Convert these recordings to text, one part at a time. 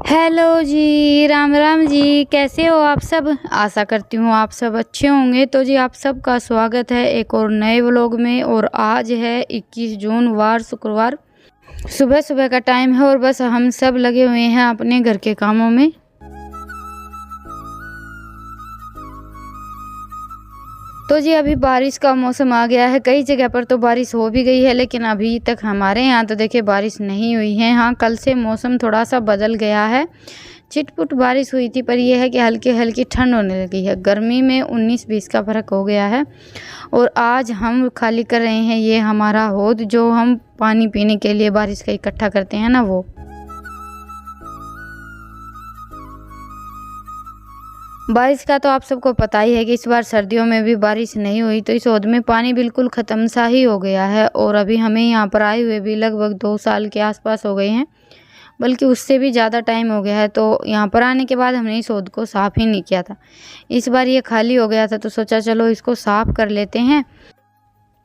Hello जी, राम राम जी। कैसे हो आप सब? आशा करती हूँ आप सब अच्छे होंगे। तो जी आप सबका स्वागत है एक और नए व्लॉग में। और आज है 21 जून वार शुक्रवार, सुबह सुबह का टाइम है और बस हम सब लगे हुए हैं अपने घर के कामों में। तो जी अभी बारिश का मौसम आ गया है, कई जगह पर तो बारिश हो भी गई है, लेकिन अभी तक हमारे यहाँ तो देखिए बारिश नहीं हुई है। हाँ, कल से मौसम थोड़ा सा बदल गया है, छिटपुट बारिश हुई थी, पर यह है कि हल्की हल्की ठंड होने लगी है। गर्मी में 19-20 का फ़र्क हो गया है। और आज हम खाली कर रहे हैं ये हमारा हौद, जो हम पानी पीने के लिए बारिश का इकट्ठा करते हैं ना, वो। बारिश का तो आप सबको पता ही है कि इस बार सर्दियों में भी बारिश नहीं हुई, तो इस हौद में पानी बिल्कुल ख़त्म सा ही हो गया है। और अभी हमें यहाँ पर आए हुए भी लगभग 2 साल के आसपास हो गए हैं, बल्कि उससे भी ज़्यादा टाइम हो गया है। तो यहाँ पर आने के बाद हमने इस हौद को साफ़ ही नहीं किया था। इस बार ये खाली हो गया था, तो सोचा चलो इसको साफ़ कर लेते हैं।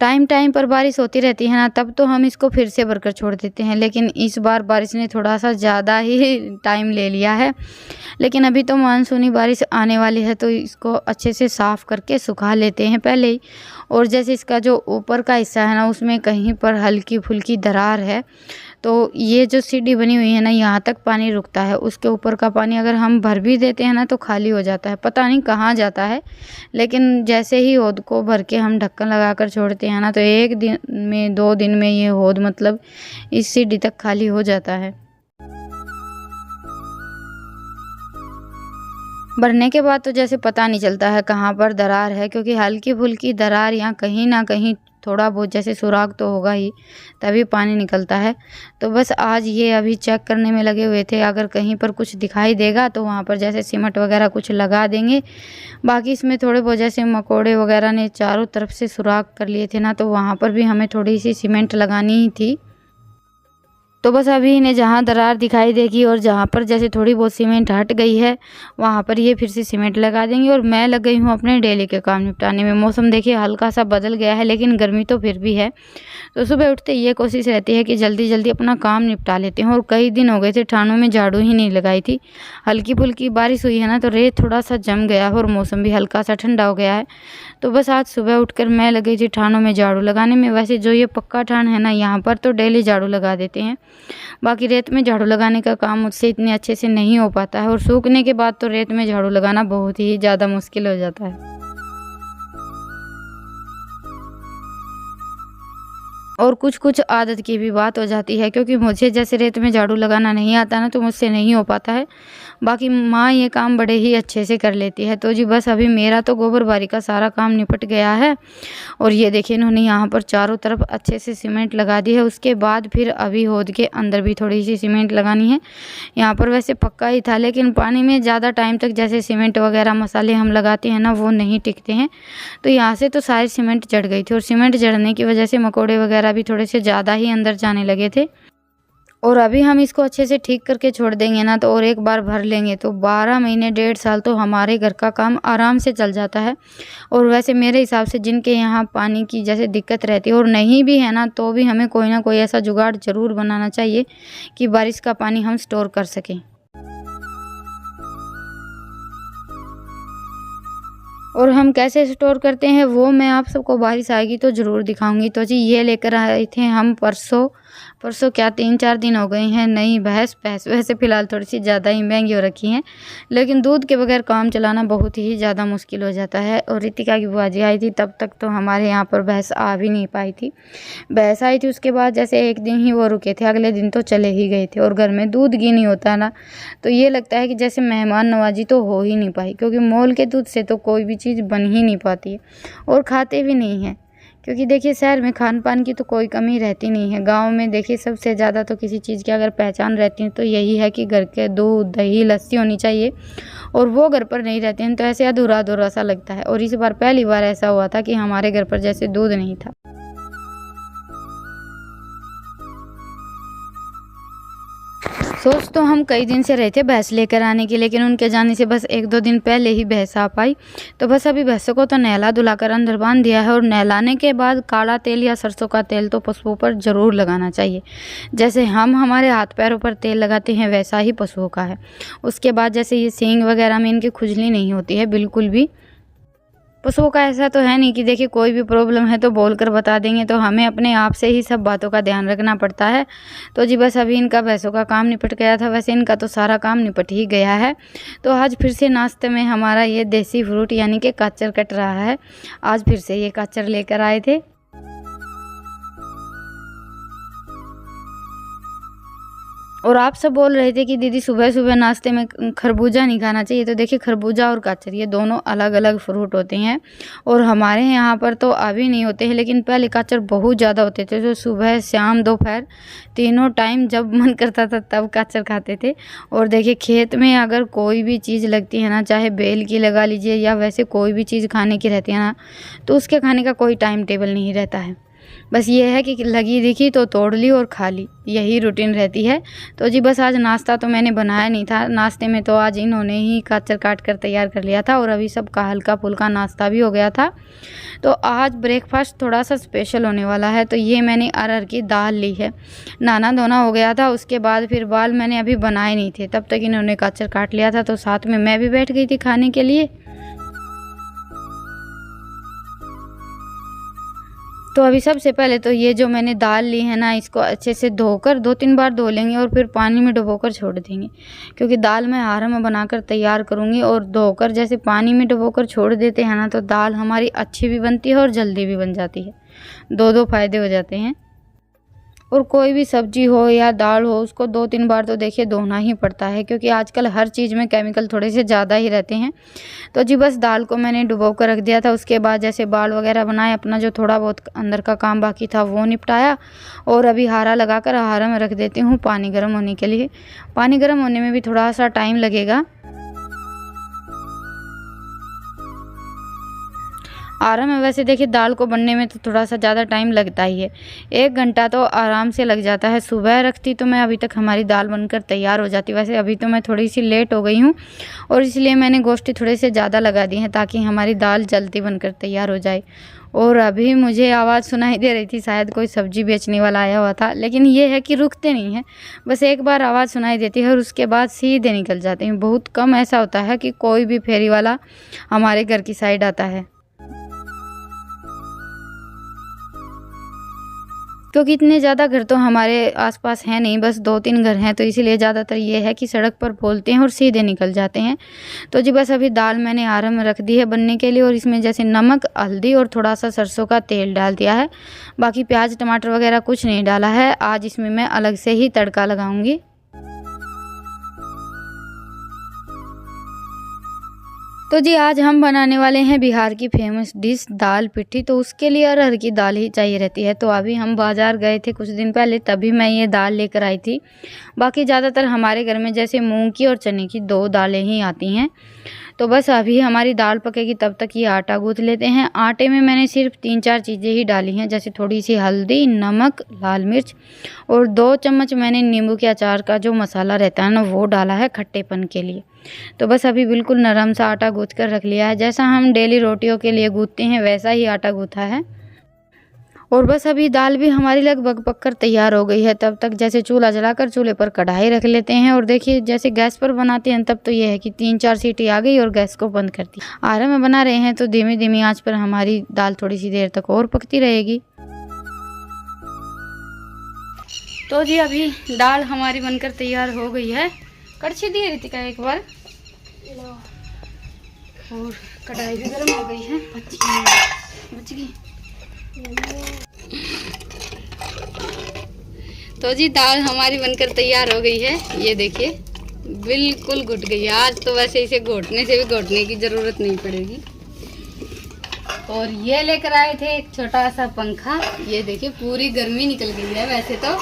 टाइम टाइम पर बारिश होती रहती है ना, तब तो हम इसको फिर से भरकर छोड़ देते हैं, लेकिन इस बार बारिश ने थोड़ा सा ज़्यादा ही टाइम ले लिया है। लेकिन अभी तो मानसूनी बारिश आने वाली है, तो इसको अच्छे से साफ़ करके सुखा लेते हैं पहले ही। और जैसे इसका जो ऊपर का हिस्सा है ना, उसमें कहीं पर हल्की फुल्की दरार है, तो ये जो सीढ़ी बनी हुई है ना, यहाँ तक पानी रुकता है। उसके ऊपर का पानी अगर हम भर भी देते हैं ना, तो खाली हो जाता है, पता नहीं कहाँ जाता है। लेकिन जैसे ही हौद को भर के हम ढक्कन लगा कर छोड़ते हैं ना, तो 1 दिन में 2 दिन में ये हौद मतलब इस सीढ़ी तक खाली हो जाता है। भरने के बाद तो जैसे पता नहीं चलता है कहाँ पर दरार है, क्योंकि हल्की फुल्की दरार यहाँ कहीं ना कहीं थोड़ा बहुत जैसे सुराग तो होगा ही, तभी पानी निकलता है। तो बस आज ये अभी चेक करने में लगे हुए थे, अगर कहीं पर कुछ दिखाई देगा तो वहाँ पर जैसे सीमेंट वगैरह कुछ लगा देंगे। बाकी इसमें थोड़े बहुत जैसे मकोड़े वगैरह ने चारों तरफ से सुराग कर लिए थे ना, तो वहाँ पर भी हमें थोड़ी सी सीमेंट लगानी ही थी। तो बस अभी इन्हें जहाँ दरार दिखाई देगी और जहाँ पर जैसे थोड़ी बहुत सीमेंट हट गई है, वहाँ पर ये फिर से सीमेंट लगा देंगे। और मैं लग गई हूँ अपने डेली के काम निपटाने में। मौसम देखिए हल्का सा बदल गया है, लेकिन गर्मी तो फिर भी है। तो सुबह उठते ये कोशिश रहती है कि जल्दी जल्दी अपना काम निपटा लेते हैं। और कई दिन हो गए थे ठानों में झाड़ू ही नहीं लगाई थी। हल्की फुल्की बारिश हुई है ना, तो रेत थोड़ा सा जम गया है और मौसम भी हल्का सा ठंडा हो गया है। तो बस आज सुबह उठकर मैं लग गई थी ठानों में झाड़ू लगाने में। वैसे जो ये पक्का ठान है ना, यहाँ पर तो डेली झाड़ू लगा देते हैं। बाकी रेत में झाड़ू लगाने का काम मुझसे इतने अच्छे से नहीं हो पाता है, और सूखने के बाद तो रेत में झाड़ू लगाना बहुत ही ज़्यादा मुश्किल हो जाता है। और कुछ कुछ आदत की भी बात हो जाती है, क्योंकि मुझे जैसे रेत में झाड़ू लगाना नहीं आता ना, तो मुझसे नहीं हो पाता है। बाकी माँ ये काम बड़े ही अच्छे से कर लेती है। तो जी बस अभी मेरा तो गोबर बारी का सारा काम निपट गया है। और ये देखिए इन्होंने यहाँ पर चारों तरफ अच्छे से सीमेंट लगा दी है। उसके बाद फिर अभी हौद के अंदर भी थोड़ी सी सीमेंट लगानी है। यहाँ पर वैसे पक्का ही था, लेकिन पानी में ज़्यादा टाइम तक जैसे सीमेंट वगैरह मसाले हम लगाते हैं ना, वो नहीं टिकते हैं। तो यहाँ से तो सारी सीमेंट जड़ गई थी, और सीमेंट जड़ने की वजह से मकोड़े वगैरह भी थोड़े से ज़्यादा ही अंदर जाने लगे थे। और अभी हम इसको अच्छे से ठीक करके छोड़ देंगे ना, तो और एक बार भर लेंगे तो 12 महीने 1.5 साल तो हमारे घर का काम आराम से चल जाता है। और वैसे मेरे हिसाब से जिनके यहाँ पानी की जैसे दिक्कत रहती है और नहीं भी है ना, तो भी हमें कोई ना कोई ऐसा जुगाड़ ज़रूर बनाना चाहिए कि बारिश का पानी हम स्टोर कर सकें। और हम कैसे स्टोर करते हैं वो मैं आप सबको बारिश आएगी तो ज़रूर दिखाऊंगी। तो जी ये लेकर आए थे हम परसों परसों क्या 3-4 दिन हो गए हैं, नई भैंस। वैसे फ़िलहाल थोड़ी सी ज़्यादा ही महंगी हो रखी हैं, लेकिन दूध के बगैर काम चलाना बहुत ही ज़्यादा मुश्किल हो जाता है। और रितिका की बुआ जी आई थी, तब तक तो हमारे यहाँ पर भैंस आ भी नहीं पाई थी। भैंस आई थी उसके बाद जैसे 1 दिन ही वो रुके थे, अगले दिन तो चले ही गए थे। और घर में दूध घी नहीं होता ना, तो ये लगता है कि जैसे मेहमान नवाजी तो हो ही नहीं पाई, क्योंकि मोल के दूध से तो कोई भी चीज़ बन ही नहीं पाती है। और खाते भी नहीं हैं, क्योंकि देखिए शहर में खान पान की तो कोई कमी रहती नहीं है। गांव में देखिए सबसे ज़्यादा तो किसी चीज़ की अगर पहचान रहती है तो यही है कि घर के दूध दही लस्सी होनी चाहिए, और वो घर पर नहीं रहते हैं तो ऐसे अधूरा अधूरा सा लगता है। और इस बार पहली बार ऐसा हुआ था कि हमारे घर पर जैसे दूध नहीं था। सोच तो हम कई दिन से रहे थे भैंस लेकर आने की, लेकिन उनके जाने से बस 1-2 दिन पहले ही भैंस आ पाई। तो बस अभी भैंसों को तो नहला धुलाकर अंदर बांध दिया है, और नहलाने के बाद काला तेल या सरसों का तेल तो पशुओं पर ज़रूर लगाना चाहिए। जैसे हम हमारे हाथ पैरों पर तेल लगाते हैं वैसा ही पशुओं का है। उसके बाद जैसे ये सींग वगैरह में इनकी खुजली नहीं होती है बिल्कुल भी। पशुओं का ऐसा तो है नहीं कि देखिए कोई भी प्रॉब्लम है तो बोल कर बता देंगे, तो हमें अपने आप से ही सब बातों का ध्यान रखना पड़ता है। तो जी बस अभी इनका भैंसों का काम निपट गया था, वैसे इनका तो सारा काम निपट ही गया है। तो आज फिर से नाश्ते में हमारा ये देसी फ्रूट यानी कि काचर कट रहा है। आज फिर से ये काचर लेकर आए थे। और आप सब बोल रहे थे कि दीदी सुबह सुबह नाश्ते में खरबूजा नहीं खाना चाहिए। तो देखिए खरबूजा और काचर ये दोनों अलग अलग फ्रूट होते हैं, और हमारे यहाँ पर तो अभी नहीं होते हैं, लेकिन पहले काचर बहुत ज़्यादा होते थे। तो सुबह शाम दोपहर तीनों टाइम जब मन करता था तब काचर खाते थे। और देखिए खेत में अगर कोई भी चीज़ लगती है ना, चाहे बेल की लगा लीजिए या वैसे कोई भी चीज़ खाने की रहती है ना, तो उसके खाने का कोई टाइम टेबल नहीं रहता है। बस ये है कि लगी दिखी तो तोड़ ली और खा ली, यही रूटीन रहती है। तो जी बस आज नाश्ता तो मैंने बनाया नहीं था, नाश्ते में तो आज इन्होंने ही काचर काट कर तैयार कर लिया था, और अभी सबका हल्का फुल्का नाश्ता भी हो गया था। तो आज ब्रेकफास्ट थोड़ा सा स्पेशल होने वाला है। तो ये मैंने अरहर की दाल ली है, नहाना धोना हो गया था, उसके बाद फिर बाल मैंने अभी बनाए नहीं थे, तब तक इन्होंने काचर काट लिया था। तो साथ में मैं भी बैठ गई थी खाने के लिए। तो अभी सबसे पहले तो ये जो मैंने दाल ली है ना, इसको अच्छे से धोकर 2-3 बार धो लेंगे और फिर पानी में डुबोकर छोड़ देंगे, क्योंकि दाल मैं हारा में बनाकर तैयार करूँगी। और धोकर जैसे पानी में डुबोकर छोड़ देते हैं ना, तो दाल हमारी अच्छी भी बनती है और जल्दी भी बन जाती है। 2 फ़ायदे हो जाते हैं। और कोई भी सब्जी हो या दाल हो, उसको 2-3 बार तो देखिए धोना ही पड़ता है, क्योंकि आजकल हर चीज़ में केमिकल थोड़े से ज़्यादा ही रहते हैं। तो जी बस दाल को मैंने डुबो कर रख दिया था। उसके बाद जैसे बाल वगैरह बनाए, अपना जो थोड़ा बहुत अंदर का काम बाकी था वो निपटाया, और अभी हारा लगाकर हारा में रख देती हूँ पानी गर्म होने के लिए। पानी गर्म होने में भी थोड़ा सा टाइम लगेगा। आरा में वैसे देखिए दाल को बनने में तो थोड़ा सा ज़्यादा टाइम लगता ही है, 1 घंटा तो आराम से लग जाता है। सुबह रखती तो मैं अभी तक हमारी दाल बनकर तैयार हो जाती। वैसे अभी तो मैं थोड़ी सी लेट हो गई हूँ, और इसलिए मैंने गोश्ती थोड़े से ज़्यादा लगा दी है, ताकि हमारी दाल जल्दी बनकर तैयार हो जाए। और अभी मुझे आवाज़ सुनाई दे रही थी, शायद कोई सब्ज़ी बेचने वाला आया हुआ था, लेकिन ये है कि रुकते नहीं हैं। बस एक बार आवाज़ सुनाई देती है और उसके बाद सीधे निकल जाते हैं। बहुत कम ऐसा होता है कि कोई भी फेरी वाला हमारे घर की साइड आता है, क्योंकि इतने ज़्यादा घर तो हमारे आसपास हैं नहीं, बस 2-3 घर हैं। तो इसीलिए ज़्यादातर ये है कि सड़क पर बोलते हैं और सीधे निकल जाते हैं। तो जी बस अभी दाल मैंने आरा में रख दी है बनने के लिए, और इसमें जैसे नमक, हल्दी और थोड़ा सा सरसों का तेल डाल दिया है। बाकी प्याज टमाटर वगैरह कुछ नहीं डाला है। आज इसमें मैं अलग से ही तड़का लगाऊंगी। तो जी आज हम बनाने वाले हैं बिहार की फेमस डिश दाल पिट्ठी। तो उसके लिए अरहर की दाल ही चाहिए रहती है। तो अभी हम बाज़ार गए थे कुछ दिन पहले, तभी मैं ये दाल लेकर आई थी। बाकी ज़्यादातर हमारे घर में जैसे मूंग की और चने की 2 दालें ही आती हैं। तो बस अभी हमारी दाल पकेगी, तब तक ये आटा गूँथ लेते हैं। आटे में मैंने सिर्फ 3-4 चीज़ें ही डाली हैं, जैसे थोड़ी सी हल्दी, नमक, लाल मिर्च, और 2 चम्मच मैंने नींबू के अचार का जो मसाला रहता है ना, वो डाला है खट्टेपन के लिए। तो बस अभी बिल्कुल नरम सा आटा गूँथ कर रख लिया है। जैसा हम डेली रोटियों के लिए गूँथते हैं वैसा ही आटा गूँथा है। और बस अभी दाल भी हमारी लगभग पककर तैयार हो गई है। तब तक जैसे चूल्हा जलाकर चूल्हे पर कढ़ाई रख लेते हैं। और देखिए जैसे गैस पर बनाते हैं तब तो ये है कि 3-4 सीटी आ गई और गैस को बंद कर दी। आरा में बना रहे हैं तो धीमी धीमी आंच पर हमारी दाल थोड़ी सी देर तक और पकती रहेगी। तो जी अभी दाल हमारी बनकर तैयार हो गई है। कड़छी दी रितिका एक बार, और कढ़ाई भी गर्म हो गई है। बच गई। तो जी दाल हमारी बनकर तैयार हो गई है। ये देखिए बिल्कुल घुट गई है। आज तो वैसे इसे घोटने से भी घोटने की ज़रूरत नहीं पड़ेगी। और ये लेकर आए थे एक छोटा सा पंखा। ये देखिए पूरी गर्मी निकल गई है वैसे तो।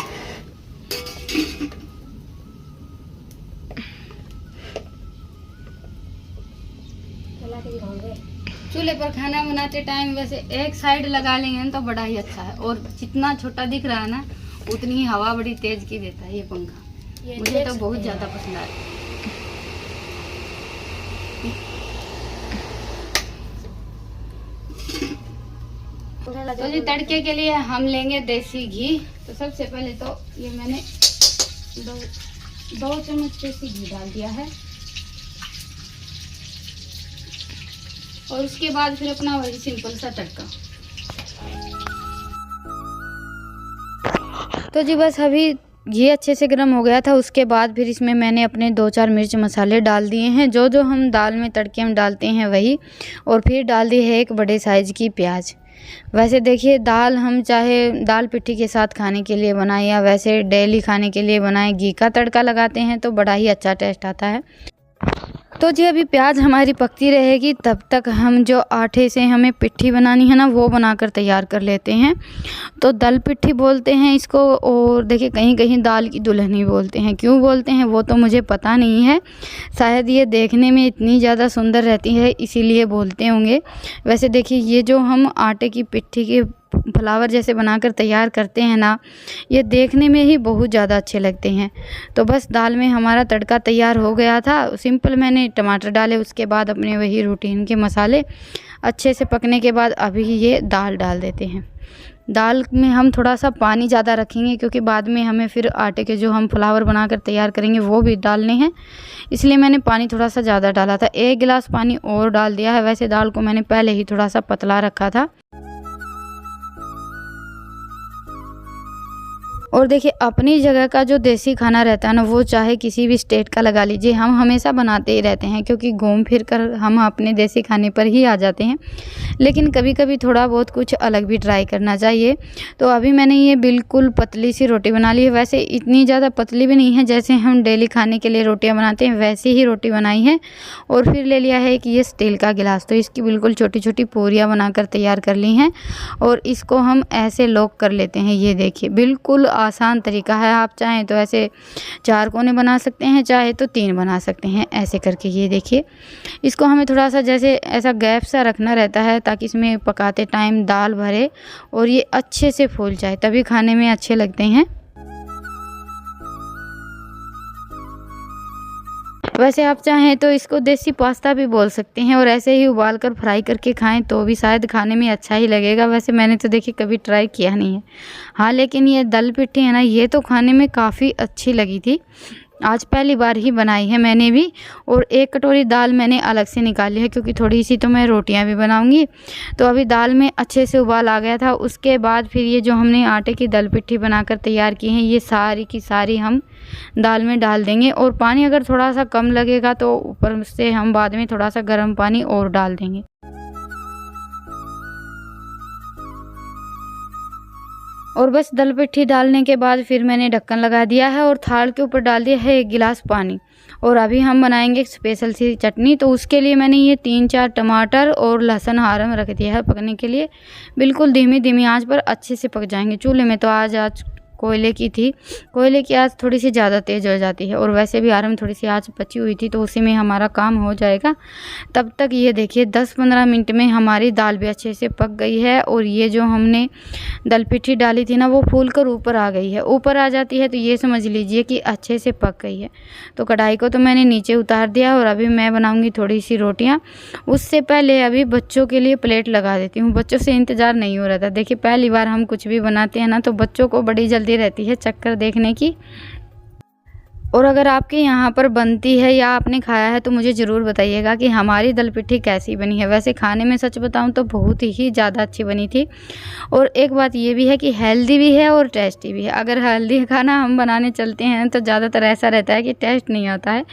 चूल्हे पर खाना बनाते टाइम वैसे एक साइड लगा लेंगे तो बड़ा ही अच्छा है। और जितना छोटा दिख रहा है ना, उतनी ही हवा बड़ी तेज की देता है ये पंखा। मुझे तो बहुत ज़्यादा पसंद है। तो जी तड़के के लिए हम लेंगे देसी घी। तो सबसे पहले तो ये मैंने दो चम्मच देसी घी डाल दिया है, और उसके बाद फिर अपना वही सिंपल सा तड़का। तो जी बस अभी घी अच्छे से गर्म हो गया था, उसके बाद फिर इसमें मैंने अपने 2-4 मिर्च मसाले डाल दिए हैं, जो हम दाल में तड़के में डालते हैं वही। और फिर डाल दी है एक बड़े साइज़ की प्याज। वैसे देखिए दाल हम चाहे दाल पिट्ठी के साथ खाने के लिए बनाएं या वैसे डेली खाने के लिए बनाएं, घी का तड़का लगाते हैं तो बड़ा ही अच्छा टेस्ट आता है। तो जी अभी प्याज हमारी पकती रहेगी, तब तक हम जो आटे से हमें पिट्ठी बनानी है ना वो बनाकर तैयार कर लेते हैं। तो दल पिट्ठी बोलते हैं इसको, और देखिए कहीं कहीं दाल की दुल्हनी बोलते हैं। क्यों बोलते हैं वो तो मुझे पता नहीं है, शायद ये देखने में इतनी ज़्यादा सुंदर रहती है इसीलिए बोलते होंगे। वैसे देखिए ये जो हम आटे की पिट्ठी के फ्लावर जैसे बनाकर तैयार करते हैं ना, ये देखने में ही बहुत ज़्यादा अच्छे लगते हैं। तो बस दाल में हमारा तड़का तैयार हो गया था। सिंपल मैंने टमाटर डाले, उसके बाद अपने वही रूटीन के मसाले अच्छे से पकने के बाद अभी ये दाल डाल देते हैं। दाल में हम थोड़ा सा पानी ज़्यादा रखेंगे क्योंकि बाद में हमें फिर आटे के जो हम फ्लावर बनाकर तैयार करेंगे वो भी डालने हैं, इसलिए मैंने पानी थोड़ा सा ज़्यादा डाला था। 1 गिलास पानी और डाल दिया है। वैसे दाल को मैंने पहले ही थोड़ा सा पतला रखा था। और देखिए अपनी जगह का जो देसी खाना रहता है ना, वो चाहे किसी भी स्टेट का लगा लीजिए, हम हमेशा बनाते ही रहते हैं क्योंकि घूम फिर कर हम अपने देसी खाने पर ही आ जाते हैं। लेकिन कभी कभी थोड़ा बहुत कुछ अलग भी ट्राई करना चाहिए। तो अभी मैंने ये बिल्कुल पतली सी रोटी बना ली है। वैसे इतनी ज़्यादा पतली भी नहीं है, जैसे हम डेली खाने के लिए रोटियाँ बनाते हैं वैसी ही रोटी बनाई है। और फिर ले लिया है कि ये स्टील का गिलास, तो इसकी बिल्कुल छोटी छोटी पूरियाँ बनाकर तैयार कर ली हैं और इसको हम ऐसे लॉक कर लेते हैं। ये देखिए बिल्कुल आसान तरीका है। आप चाहें तो ऐसे 4 कोने बना सकते हैं, चाहे तो 3 बना सकते हैं ऐसे करके। ये देखिए इसको हमें थोड़ा सा जैसे ऐसा गैप सा रखना रहता है ताकि इसमें पकाते टाइम दाल भरे और ये अच्छे से फूल जाए, तभी खाने में अच्छे लगते हैं। वैसे आप चाहें तो इसको देसी पास्ता भी बोल सकते हैं और ऐसे ही उबाल कर फ्राई करके खाएं तो भी शायद खाने में अच्छा ही लगेगा। वैसे मैंने तो देखिए कभी ट्राई किया नहीं है। हाँ लेकिन ये दल पिट्ठी है ना, ये तो खाने में काफ़ी अच्छी लगी थी। आज पहली बार ही बनाई है मैंने भी। और 1 कटोरी दाल मैंने अलग से निकाली है क्योंकि थोड़ी सी तो मैं रोटियां भी बनाऊंगी। तो अभी दाल में अच्छे से उबाल आ गया था। उसके बाद फिर ये जो हमने आटे की दल पिट्ठी बनाकर तैयार की है, ये सारी की सारी हम दाल में डाल देंगे। और पानी अगर थोड़ा सा कम लगेगा तो ऊपर से हम बाद में थोड़ा सा गर्म पानी और डाल देंगे। और बस दल पिट्ठी डालने के बाद फिर मैंने ढक्कन लगा दिया है और थाल के ऊपर डाल दिया है 1 गिलास पानी। और अभी हम बनाएंगे एक स्पेशल सी चटनी। तो उसके लिए मैंने ये 3-4 टमाटर और लहसुन हारम रख दिया है पकने के लिए। बिल्कुल धीमी धीमी आंच पर अच्छे से पक जाएंगे। चूल्हे में तो आज कोयले की थी, कोयले की आंच थोड़ी सी ज़्यादा तेज़ हो जाती है और वैसे भी आराम थोड़ी सी आंच बची हुई थी तो उसी में हमारा काम हो जाएगा। तब तक ये देखिए 10-15 मिनट में हमारी दाल भी अच्छे से पक गई है और ये जो हमने दल पिट्ठी डाली थी ना वो फूल कर ऊपर आ गई है। ऊपर आ जाती है तो ये समझ लीजिए कि अच्छे से पक गई है। तो कढ़ाई को तो मैंने नीचे उतार दिया और अभी मैं बनाऊँगी थोड़ी सी रोटियाँ। उससे पहले अभी बच्चों के लिए प्लेट लगा देती हूँ। बच्चों से इंतज़ार नहीं हो रहा था। देखिए पहली बार हम कुछ भी बनाते हैं ना तो बच्चों को बड़ी जल्दी रहती है चक्कर देखने की। और अगर आपके यहाँ पर बनती है या आपने खाया है तो मुझे ज़रूर बताइएगा कि हमारी दल पिट्ठी कैसी बनी है। वैसे खाने में सच बताऊँ तो बहुत ही ज़्यादा अच्छी बनी थी। और एक बात ये भी है कि हेल्दी भी है और टेस्टी भी है। अगर हेल्दी खाना हम बनाने चलते हैं तो ज़्यादातर ऐसा रहता है कि टेस्ट नहीं आता है,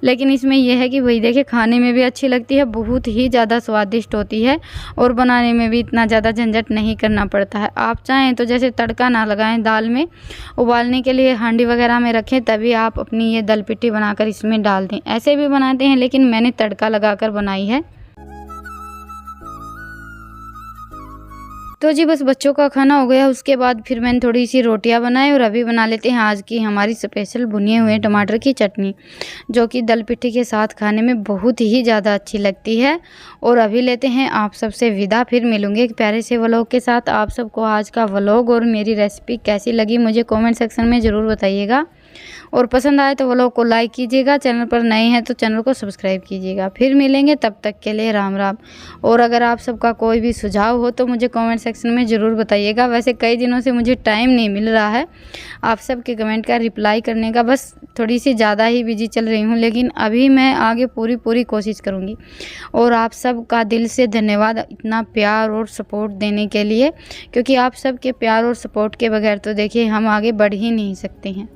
लेकिन इसमें यह है कि वही देखिए खाने में भी अच्छी लगती है, बहुत ही ज़्यादा स्वादिष्ट होती है और बनाने में भी इतना ज़्यादा झंझट नहीं करना पड़ता है। आप चाहें तो जैसे तड़का ना लगाएं, दाल में उबालने के लिए हांडी वगैरह में रखें, तभी आप अपनी ये दल पिट्ठी बनाकर इसमें डाल दें। ऐसे भी बनाते हैं लेकिन मैंने तड़का लगाकर बनाई है। तो जी बस बच्चों का खाना हो गया, उसके बाद फिर मैंने थोड़ी सी रोटियां बनाई और अभी बना लेते हैं आज की हमारी स्पेशल भुने हुए टमाटर की चटनी, जो कि दल पिट्ठी के साथ खाने में बहुत ही ज़्यादा अच्छी लगती है। और अभी लेते हैं आप सबसे विदा, फिर मिलूंगे एक प्यारे से व्लॉग के साथ। आप सबको आज का व्लॉग और मेरी रेसिपी कैसी लगी मुझे कमेंट सेक्शन में ज़रूर बताइएगा। और पसंद आए तो वो लोग को लाइक कीजिएगा, चैनल पर नए हैं तो चैनल को सब्सक्राइब कीजिएगा। फिर मिलेंगे, तब तक के लिए राम राम। और अगर आप सबका कोई भी सुझाव हो तो मुझे कमेंट सेक्शन में ज़रूर बताइएगा। वैसे कई दिनों से मुझे टाइम नहीं मिल रहा है आप सबके कमेंट का रिप्लाई करने का, बस थोड़ी सी ज़्यादा ही बिजी चल रही हूँ, लेकिन अभी मैं आगे पूरी कोशिश करूँगी। और आप सबका दिल से धन्यवाद इतना प्यार और सपोर्ट देने के लिए, क्योंकि आप सबके प्यार और सपोर्ट के बगैर तो देखिए हम आगे बढ़ ही नहीं सकते हैं।